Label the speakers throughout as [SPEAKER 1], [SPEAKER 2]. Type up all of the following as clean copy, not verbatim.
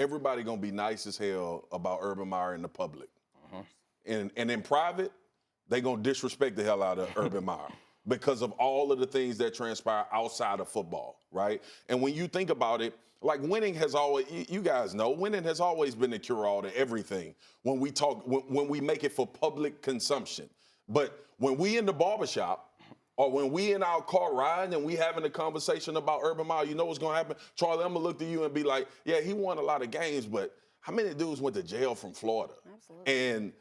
[SPEAKER 1] everybody gonna be nice as hell about Urban Meyer in the public. And in private, they gonna disrespect the hell out of Urban Meyer because of all of the things that transpire outside of football, right? And when you think about it, like winning has always, you guys know, winning has always been the cure-all to everything when we talk, when we make it for public consumption. But when we in the barbershop or when we in our car riding and we having a conversation about Urban Meyer, you know what's gonna happen? Charlie, I'm gonna look to you and be like, yeah, he won a lot of games, but how many dudes went to jail from Florida?
[SPEAKER 2] Absolutely.
[SPEAKER 1] And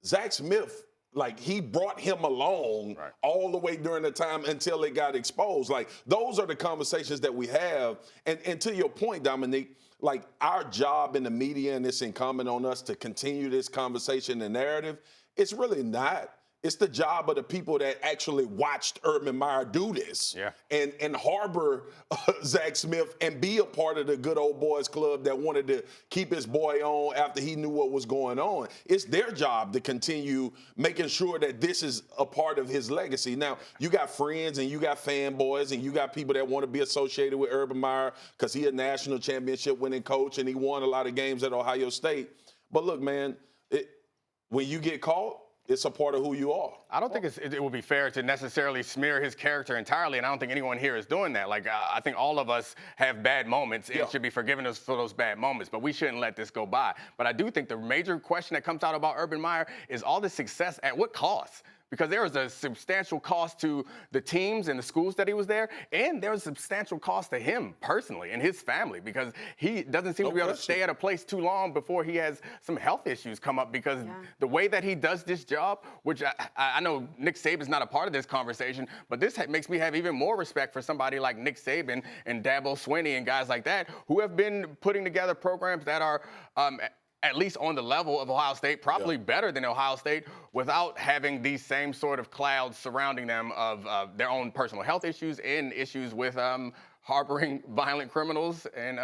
[SPEAKER 1] Zach Smith, like, he brought him along all the way during the time until it got exposed. Like, those are the conversations that we have. And to your point, Dominique, like, our job in the media, and it's incumbent on us to continue this conversation and narrative, it's really not. It's the job of the people that actually watched Urban Meyer do this and harbor Zach Smith and be a part of the good old boys club that wanted to keep his boy on after he knew what was going on. It's their job to continue making sure that this is a part of his legacy. Now, you got friends and you got fanboys and you got people that want to be associated with Urban Meyer because he's a national championship winning coach and he won a lot of games at Ohio State. But look, man, when you get caught, it's a part of who you are.
[SPEAKER 3] I don't think it would be fair to necessarily smear his character entirely, and I don't think anyone here is doing that. Like, I think all of us have bad moments and should be forgiven us for those bad moments, but we shouldn't let this go by. But I do think the major question that comes out about Urban Meyer is all this success at what cost? Because there was a substantial cost to the teams and the schools that he was there, and there was a substantial cost to him personally and his family because he doesn't seem to be able to stay at a place too long before he has some health issues come up because the way that he does this job, which I know Nick Saban's not a part of this conversation, but this makes me have even more respect for somebody like Nick Saban and Dabo Swinney and guys like that who have been putting together programs that are at least on the level of Ohio State, probably better than Ohio State, without having these same sort of clouds surrounding them of their own personal health issues and issues with harboring violent criminals and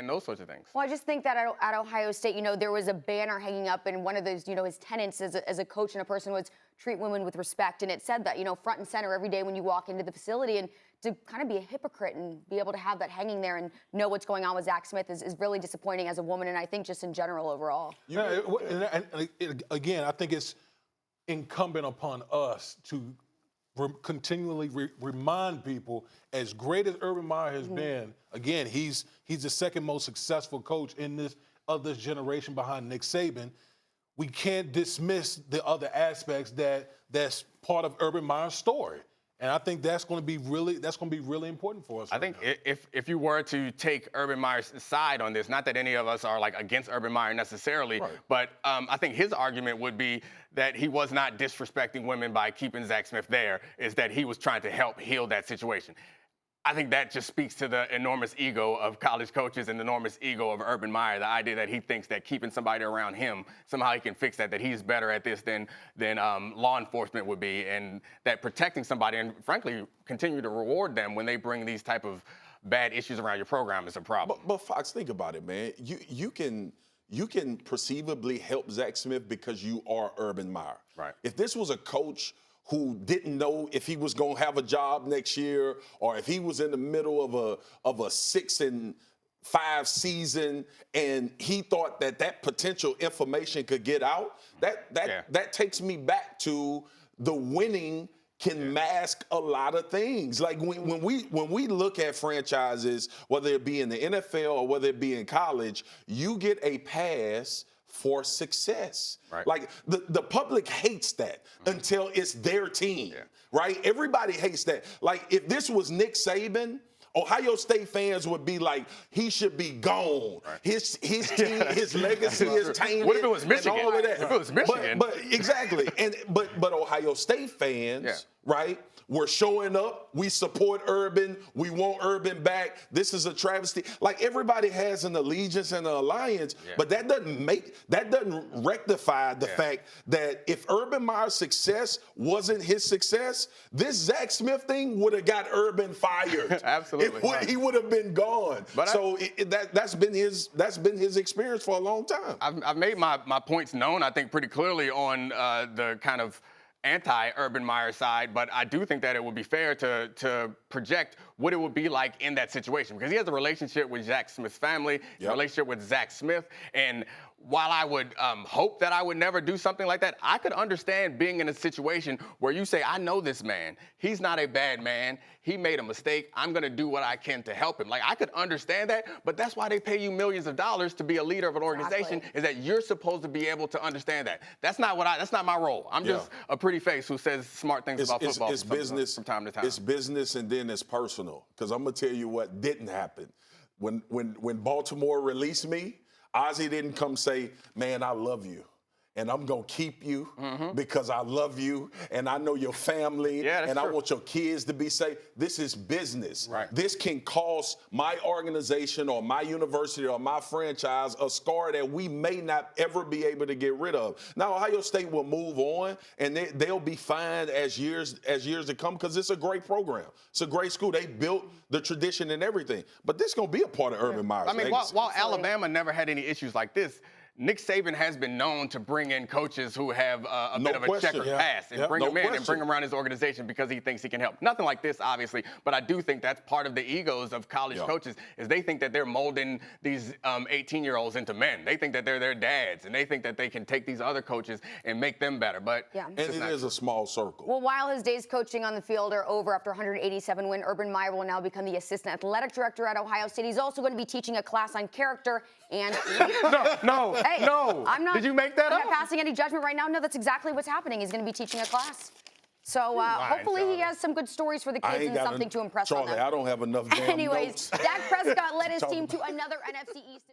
[SPEAKER 3] those sorts of things.
[SPEAKER 2] Well, I just think that at Ohio State, there was a banner hanging up, and one of those, his tenets as a coach and a person was treat women with respect, and it said that, front and center every day when you walk into the facility, and to kind of be a hypocrite and be able to have that hanging there and know what's going on with Zach Smith is really disappointing as a woman, and I think just in general overall.
[SPEAKER 4] Again, I think it's incumbent upon us to continually remind people, as great as Urban Meyer has been, again, he's the second most successful coach in this generation behind Nick Saban. We can't dismiss the other aspects that's part of Urban Meyer's story. And I think that's going to be really important for us.
[SPEAKER 3] I think if you were to take Urban Meyer's side on this, not that any of us are like against Urban Meyer necessarily, but I think his argument would be that he was not disrespecting women by keeping Zach Smith there, is that he was trying to help heal that situation. I think that just speaks to the enormous ego of college coaches and the enormous ego of Urban Meyer, the idea that he thinks that keeping somebody around him, somehow he can fix that he's better at this than law enforcement would be, and that protecting somebody and, frankly, continue to reward them when they bring these type of bad issues around your program is a problem.
[SPEAKER 1] But Fox, think about it, man. You can perceivably help Zach Smith because you are Urban Meyer.
[SPEAKER 3] Right.
[SPEAKER 1] If this was a coach who didn't know if he was going to have a job next year, or if he was in the middle of a 6-5 season, and he thought that potential information could get out, that takes me back to the winning can mask a lot of things. Like when we look at franchises, whether it be in the NFL or whether it be in college, you get a pass for success.
[SPEAKER 3] Right.
[SPEAKER 1] Like the public hates that until it's their team, right? Everybody hates that. Like if this was Nick Saban, Ohio State fans would be like, he should be gone. Right. His team, his legacy is tainted.
[SPEAKER 3] What if it was Michigan?
[SPEAKER 1] And all of that.
[SPEAKER 3] If it was Michigan.
[SPEAKER 1] But exactly. But Ohio State fans, right? We're showing up. We support Urban. We want Urban back. This is a travesty. Like everybody has an allegiance and an alliance, but that doesn't rectify the fact that if Urban Meyer's success wasn't his success, this Zach Smith thing would have got Urban fired.
[SPEAKER 3] Absolutely.
[SPEAKER 1] He would have been gone.
[SPEAKER 3] But
[SPEAKER 1] that's been his experience for a long time.
[SPEAKER 3] I've made my points known, I think, pretty clearly on the kind of anti-Urban Meyer side, but I do think that it would be fair to project what it would be like in that situation, because he has a relationship with Jack Smith's family, a relationship with Zach Smith, and while I would hope that I would never do something like that, I could understand being in a situation where you say, I know this man. He's not a bad man. He made a mistake. I'm going to do what I can to help him. Like, I could understand that, but that's why they pay you millions of dollars to be a leader of an organization, is that you're supposed to be able to understand that. That's not my role. I'm just a pretty face who says smart things about football
[SPEAKER 1] it's business
[SPEAKER 3] from time to time.
[SPEAKER 1] It's business, and then it's personal. Because I'm going to tell you what didn't happen. When Baltimore released me, Ozzie didn't come say, man, I love you, and I'm going to keep you because I love you, and I know your family, and I want your kids to be safe. This is business.
[SPEAKER 3] Right.
[SPEAKER 1] This can cost my organization or my university or my franchise a scar that we may not ever be able to get rid of. Now, Ohio State will move on, and they'll be fine as years to come, because it's a great program. It's a great school. They built the tradition and everything. But this is going to be a part of Urban Meyer's
[SPEAKER 3] I mean,
[SPEAKER 1] legacy.
[SPEAKER 3] while Alabama never had any issues like this, Nick Saban has been known to bring in coaches who have a bit of a checkered past and bring them in and bring them around his organization because he thinks he can help. Nothing like this, obviously, but I do think that's part of the egos of college coaches, is they think that they're molding these 18-year-olds into men. They think that they're their dads, and they think that they can take these other coaches and make them better. But
[SPEAKER 1] and it is a small circle.
[SPEAKER 2] Well, while his days coaching on the field are over after 187 win, Urban Meyer will now become the assistant athletic director at Ohio State. He's also going to be teaching a class on character and leadership.
[SPEAKER 3] No.
[SPEAKER 2] I'm not.
[SPEAKER 3] Did you make that
[SPEAKER 2] I'm
[SPEAKER 3] up?
[SPEAKER 2] not passing any judgment right now. No, that's exactly what's happening. He's going to be teaching a class. So hopefully he has some good stories for the kids and something to impress on them.
[SPEAKER 1] Charlie, I don't have enough damn
[SPEAKER 2] Anyways,
[SPEAKER 1] notes.
[SPEAKER 2] Dak Prescott led his team to another NFC East.